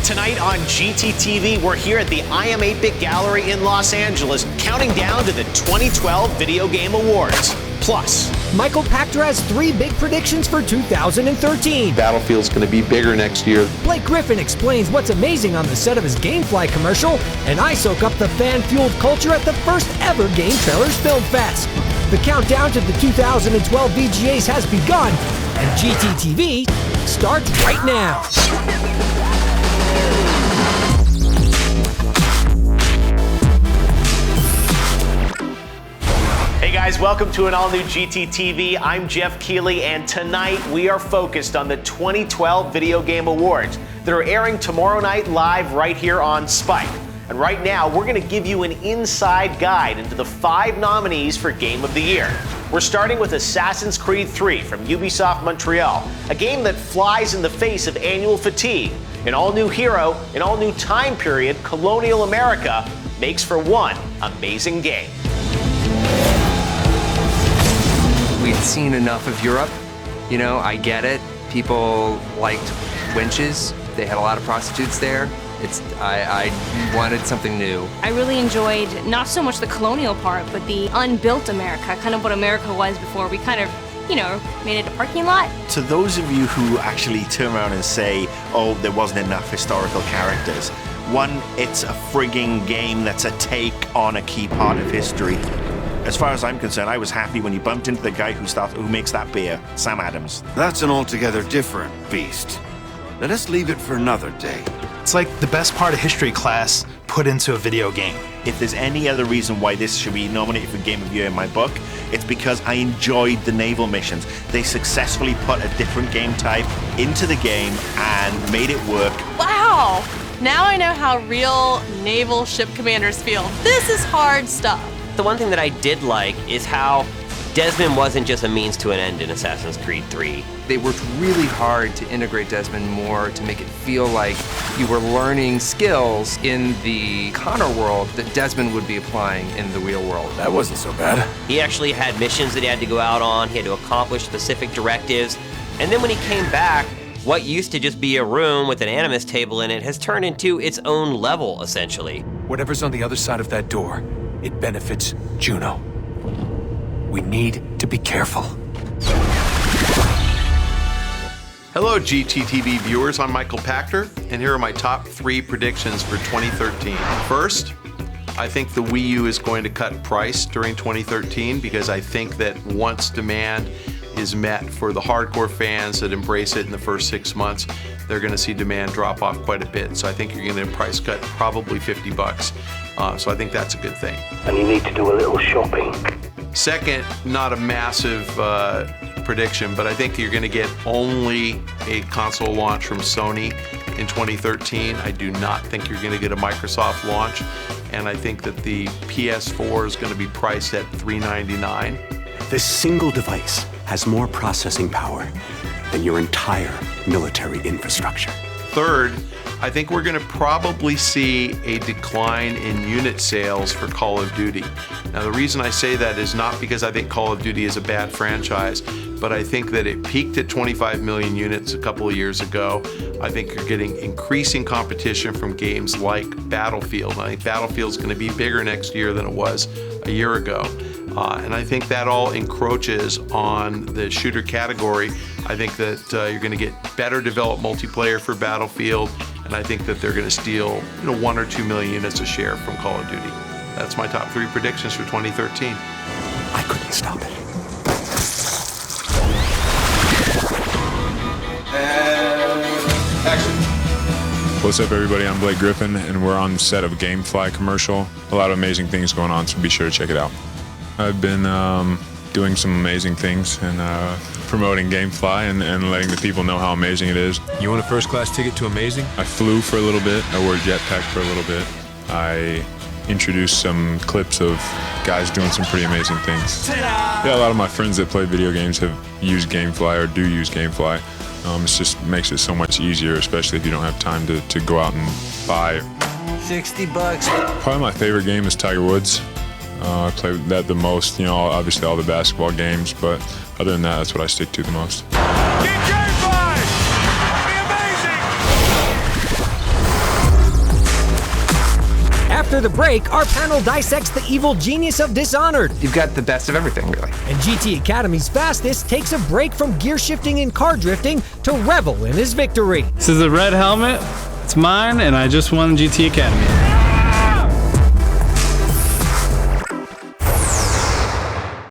Tonight on GTTV, we're here at the I Am 8-Bit Gallery in Los Angeles, counting down to the 2012 Video Game Awards. Plus, Michael Pachter has 3 big predictions for 2013. Battlefield's going to be bigger next year. Blake Griffin explains what's amazing on the set of his GameFly commercial, and I soak up the fan-fueled culture at the first ever GameTrailers Film Fest. The countdown to the 2012 VGAs has begun, and GTTV starts right now. Hey guys, welcome to an all-new GTTV. I'm Jeff Keighley, and tonight we are focused on the 2012 Video Game Awards that are airing tomorrow night live right here on Spike. And right now, we're going to give you an inside guide into the 5 nominees for Game of the Year. We're starting with Assassin's Creed 3 from Ubisoft Montreal, a game that flies in the face of annual fatigue. An all-new hero, an all-new time period, colonial America, makes for one amazing game. We'd seen enough of Europe. You know, I get it. People liked wenches. They had a lot of prostitutes there. I wanted something new. I really enjoyed not so much the colonial part, but the unbuilt America, kind of what America was before we kind of, you know, made it a parking lot. To those of you who actually turn around and say, oh, there wasn't enough historical characters, one, it's a frigging game that's a take on a key part of history. As far as I'm concerned, I was happy when you bumped into the guy who makes that beer, Sam Adams. That's an altogether different beast. Let us leave it for another day. It's like the best part of history class put into a video game. If there's any other reason why this should be nominated for Game of the Year in my book, it's because I enjoyed the naval missions. They successfully put a different game type into the game and made it work. Wow! Now I know how real naval ship commanders feel. This is hard stuff. The one thing that I did like is how Desmond wasn't just a means to an end in Assassin's Creed 3. They worked really hard to integrate Desmond more, to make it feel like you were learning skills in the Connor world that Desmond would be applying in the real world. That wasn't so bad. He actually had missions that he had to go out on, he had to accomplish specific directives, and then when he came back, what used to just be a room with an Animus table in it has turned into its own level, essentially. Whatever's on the other side of that door, it benefits Juno. We need to be careful. Hello, GTTV viewers. I'm Michael Pachter, and here are my top 3 predictions for 2013. First, I think the Wii U is going to cut price during 2013 because I think that once demand is met for the hardcore fans that embrace it in the first 6 months, they're going to see demand drop off quite a bit. So I think you're going to get a price cut, probably $50. So I think that's a good thing. And you need to do a little shopping. Second, not a massive prediction, but I think you're going to get only a console launch from Sony in 2013. I do not think you're going to get a Microsoft launch, and I think that the PS4 is going to be priced at $399. This single device has more processing power than your entire military infrastructure. Third, I think we're going to probably see a decline in unit sales for Call of Duty. Now, the reason I say that is not because I think Call of Duty is a bad franchise, but I think that it peaked at 25 million units a couple of years ago. I think you're getting increasing competition from games like Battlefield. I think Battlefield's going to be bigger next year than it was a year ago. And I think that all encroaches on the shooter category. I think that you're going to get better developed multiplayer for Battlefield, and I think that they're going to steal 1 or 2 million units a share from Call of Duty. That's my top 3 predictions for 2013. I couldn't stop it. Action. What's up, everybody? I'm Blake Griffin, and we're on the set of a GameFly commercial. A lot of amazing things going on, so be sure to check it out. I've been doing some amazing things and promoting GameFly and letting the people know how amazing it is. You want a first-class ticket to amazing? I flew for a little bit. I wore a jetpack for a little bit. I introduced some clips of guys doing some pretty amazing things. Yeah, a lot of my friends that play video games have used GameFly or do use GameFly. It just makes it so much easier, especially if you don't have time to go out and buy. $60. Probably my favorite game is Tiger Woods. I play that the most, obviously all the basketball games, but other than that, that's what I stick to the most. Get Game 5! Be amazing! After the break, our panel dissects the evil genius of Dishonored. You've got the best of everything, really. And GT Academy's Fastest takes a break from gear shifting and car drifting to revel in his victory. This is a red helmet. It's mine, and I just won GT Academy.